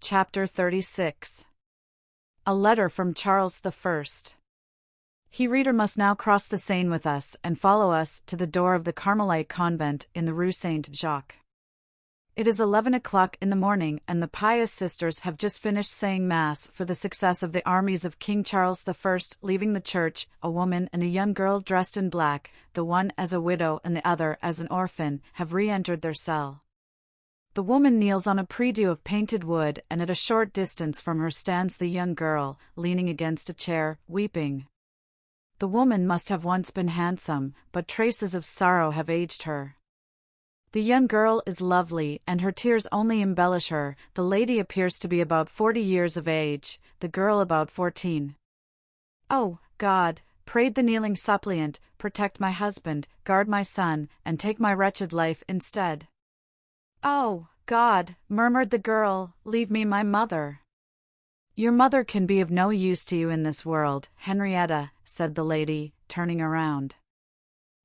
Chapter 36. A letter from Charles I. He reader must now cross the Seine with us and follow us to the door of the Carmelite convent in the Rue Saint-Jacques. It is 11 o'clock in the morning, and the pious sisters have just finished saying Mass for the success of the armies of King Charles I. Leaving the church, a woman and a young girl dressed in black, the one as a widow and the other as an orphan, have re-entered their cell. The woman kneels on a prie-dieu of painted wood, and at a short distance from her stands the young girl, leaning against a chair, weeping. The woman must have once been handsome, but traces of sorrow have aged her. The young girl is lovely, and her tears only embellish her. The lady appears to be about 40 years of age, the girl about 14. "Oh, God," prayed the kneeling suppliant, "protect my husband, guard my son, and take my wretched life instead." "Oh, God," murmured the girl, "leave me my mother." "Your mother can be of no use to you in this world, Henrietta," said the lady, turning around.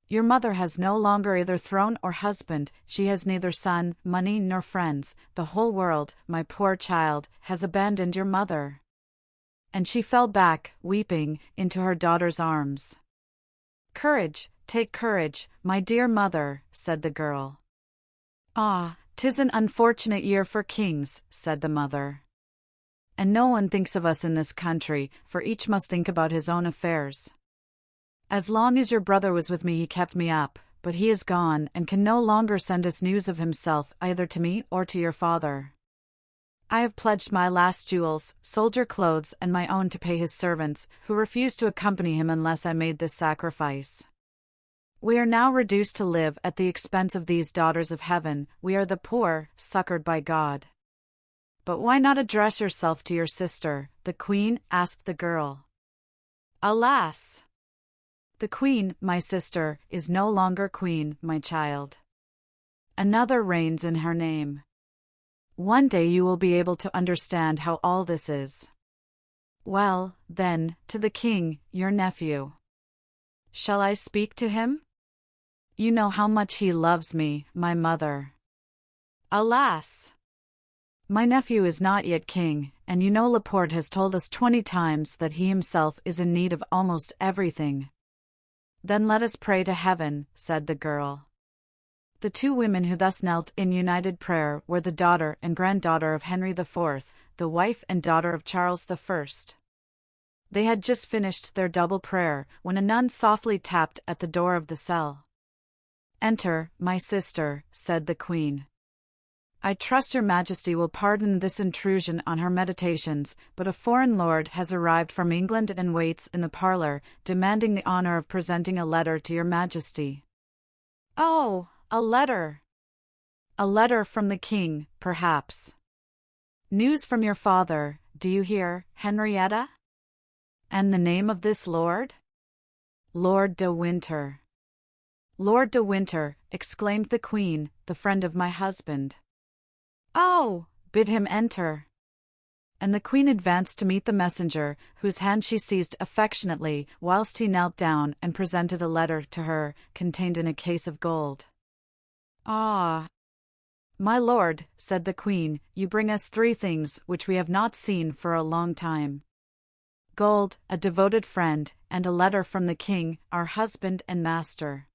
"Your mother has no longer either throne or husband, she has neither son, money nor friends. The whole world, my poor child, has abandoned your mother." And she fell back, weeping, into her daughter's arms. "Courage, take courage, my dear mother," said the girl. "Ah, 'tis an unfortunate year for kings," said the mother. "And no one thinks of us in this country, for each must think about his own affairs. As long as your brother was with me he kept me up, but he is gone and can no longer send us news of himself either to me or to your father. I have pledged my last jewels, soldier clothes and my own to pay his servants, who refused to accompany him unless I made this sacrifice. We are now reduced to live at the expense of these daughters of heaven. We are the poor, succored by God." "But why not address yourself to your sister, the Queen?" asked the girl. "Alas! The Queen, my sister, is no longer queen, my child. Another reigns in her name. One day you will be able to understand how all this is. Well, then, to the king, your nephew. Shall I speak to him? You know how much he loves me, my mother." "Alas! My nephew is not yet king, and you know Laporte has told us 20 times that he himself is in need of almost everything." "Then let us pray to heaven," said the girl. The two women who thus knelt in united prayer were the daughter and granddaughter of Henry IV, the wife and daughter of Charles I. They had just finished their double prayer, when a nun softly tapped at the door of the cell. "Enter, my sister," said the Queen. "I trust your Majesty will pardon this intrusion on her meditations, but a foreign lord has arrived from England and waits in the parlor, demanding the honor of presenting a letter to your Majesty." "Oh, a letter! A letter from the king, perhaps. News from your father, do you hear, Henrietta? And the name of this lord?" "Lord de Winter." "Lord de Winter," exclaimed the Queen, "the friend of my husband." "Oh, bid him enter." And the Queen advanced to meet the messenger, whose hand she seized affectionately, whilst he knelt down and presented a letter to her, contained in a case of gold. "Ah, my lord," said the Queen, "you bring us 3 things which we have not seen for a long time: gold, a devoted friend, and a letter from the king, our husband and master."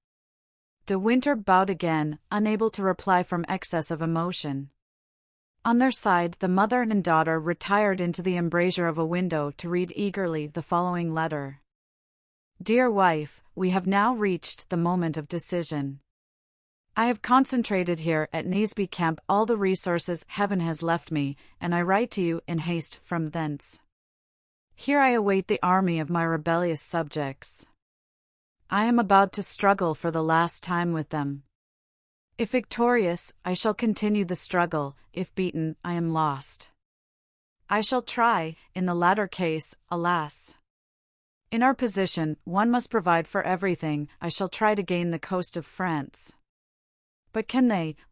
De Winter bowed again, unable to reply from excess of emotion. On their side the mother and daughter retired into the embrasure of a window to read eagerly the following letter. "Dear wife, we have now reached the moment of decision. I have concentrated here at Naseby camp all the resources heaven has left me, and I write to you in haste from thence. Here I await the army of my rebellious subjects. I am about to struggle for the last time with them. If victorious, I shall continue the struggle; if beaten, I am lost. I shall try, in the latter case, alas! In our position, one must provide for everything. I shall try to gain the coast of France. But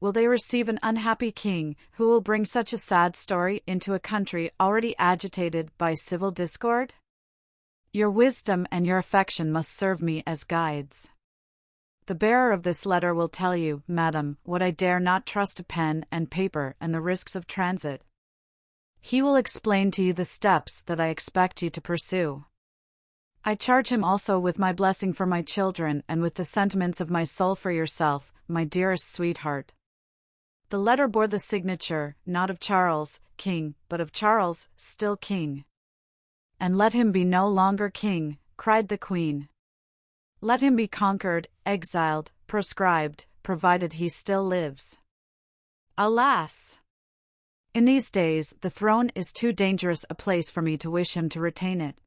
will they receive an unhappy king, who will bring such a sad story into a country already agitated by civil discord? Your wisdom and your affection must serve me as guides. The bearer of this letter will tell you, madam, what I dare not trust to pen and paper and the risks of transit. He will explain to you the steps that I expect you to pursue. I charge him also with my blessing for my children and with the sentiments of my soul for yourself, my dearest sweetheart. The letter bore the signature, not of Charles, king, but of Charles, still king. And let him be no longer king, cried the queen. Let him be conquered, exiled, proscribed, provided he still lives. Alas! In these days the throne is too dangerous a place for me to wish him to retain it.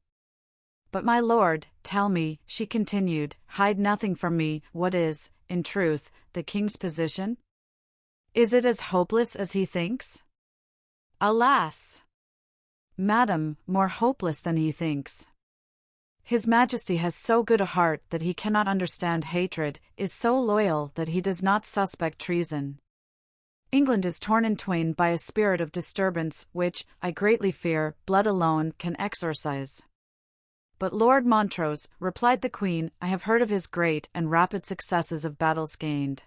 But my lord, tell me, she continued, hide nothing from me, what is, in truth, the king's position? Is it as hopeless as he thinks? Alas! Madam, more hopeless than he thinks. His Majesty has so good a heart that he cannot understand hatred, is so loyal that he does not suspect treason. England is torn in twain by a spirit of disturbance which, I greatly fear, blood alone can exorcise. But Lord Montrose, replied the Queen, I have heard of his great and rapid successes of battles gained.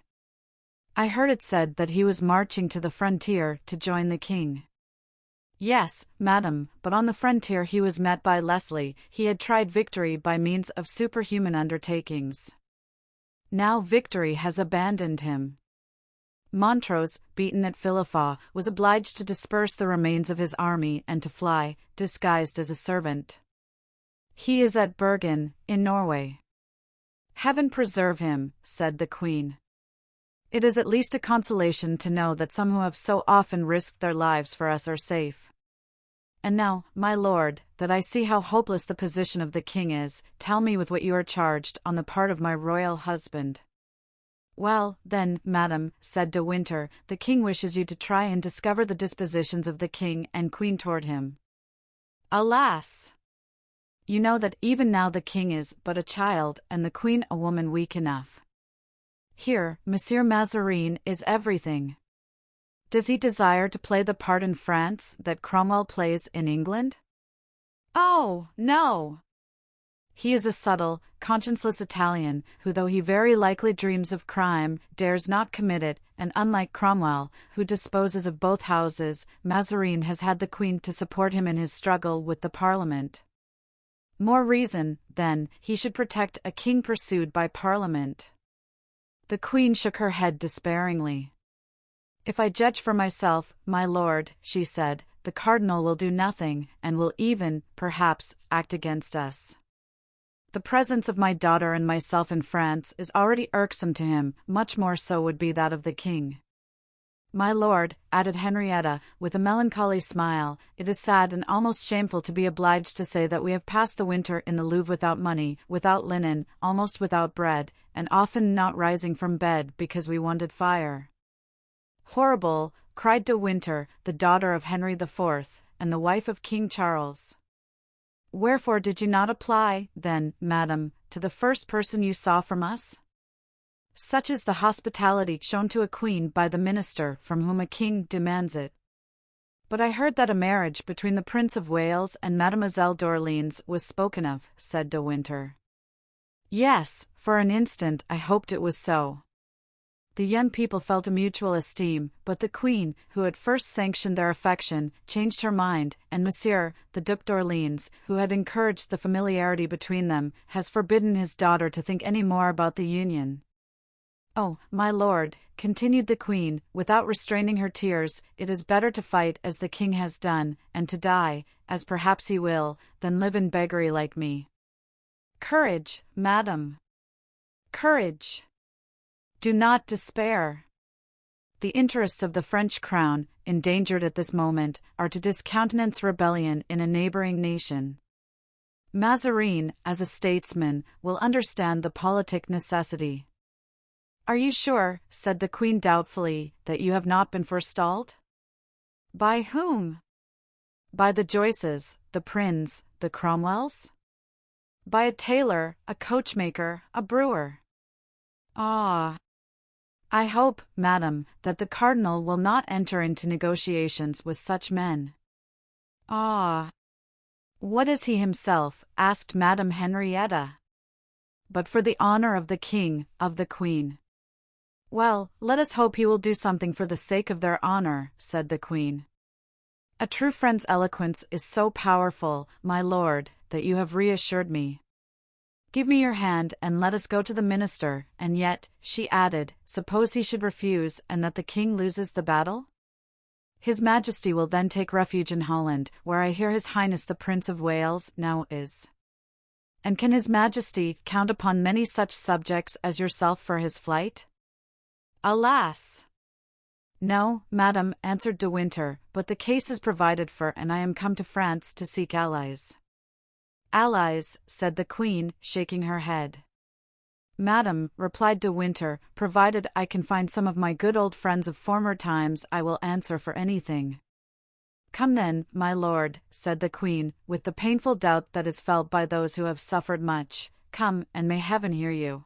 I heard it said that he was marching to the frontier to join the king. Yes, madam, but on the frontier he was met by Leslie. He had tried victory by means of superhuman undertakings. Now victory has abandoned him. Montrose, beaten at Philiphaugh, was obliged to disperse the remains of his army and to fly, disguised as a servant. He is at Bergen, in Norway. Heaven preserve him, said the Queen. It is at least a consolation to know that some who have so often risked their lives for us are safe. And now, my lord, that I see how hopeless the position of the king is, tell me with what you are charged on the part of my royal husband. Well, then, madam, said de Winter, the king wishes you to try and discover the dispositions of the king and queen toward him. Alas! You know that even now the king is but a child and the queen a woman weak enough. Here, Monsieur Mazarin is everything. Does he desire to play the part in France that Cromwell plays in England? Oh, no! He is a subtle, conscienceless Italian, who though he very likely dreams of crime, dares not commit it, and unlike Cromwell, who disposes of both houses, Mazarin has had the Queen to support him in his struggle with the Parliament. More reason, then, he should protect a king pursued by Parliament. The Queen shook her head despairingly. If I judge for myself, my lord, she said, the cardinal will do nothing, and will even, perhaps, act against us. The presence of my daughter and myself in France is already irksome to him, much more so would be that of the king. My lord, added Henrietta, with a melancholy smile, it is sad and almost shameful to be obliged to say that we have passed the winter in the Louvre without money, without linen, almost without bread, and often not rising from bed because we wanted fire. Horrible, cried de Winter, the daughter of Henry IV, and the wife of King Charles. Wherefore did you not apply, then, madam, to the first person you saw from us? Such is the hospitality shown to a queen by the minister from whom a king demands it. But I heard that a marriage between the Prince of Wales and Mademoiselle d'Orleans was spoken of, said de Winter. Yes, for an instant I hoped it was so. The young people felt a mutual esteem, but the Queen, who at first sanctioned their affection, changed her mind, and Monsieur, the Duc d'Orleans, who had encouraged the familiarity between them, has forbidden his daughter to think any more about the union. Oh, my lord, continued the Queen, without restraining her tears, it is better to fight as the king has done, and to die, as perhaps he will, than live in beggary like me. Courage, madam. Courage. Do not despair. The interests of the French crown, endangered at this moment, are to discountenance rebellion in a neighboring nation. Mazarin, as a statesman, will understand the politic necessity. Are you sure, said the Queen doubtfully, that you have not been forestalled? By whom? By the Joyces, the Prinns, the Cromwells? By a tailor, a coachmaker, a brewer. Ah! I hope, madam, that the cardinal will not enter into negotiations with such men. Ah! What is he himself? Asked Madame Henrietta. But for the honor of the king, of the queen. Well, let us hope he will do something for the sake of their honor, said the Queen. A true friend's eloquence is so powerful, my lord, that you have reassured me. Give me your hand and let us go to the minister, and yet, she added, suppose he should refuse and that the king loses the battle? His Majesty will then take refuge in Holland, where I hear His Highness the Prince of Wales now is. And can His Majesty count upon many such subjects as yourself for his flight? Alas! No, madam, answered de Winter, but the case is provided for and I am come to France to seek allies. Allies, said the Queen, shaking her head. Madam, replied de Winter, provided I can find some of my good old friends of former times, I will answer for anything. Come then, my lord, said the Queen, with the painful doubt that is felt by those who have suffered much. Come, and may heaven hear you.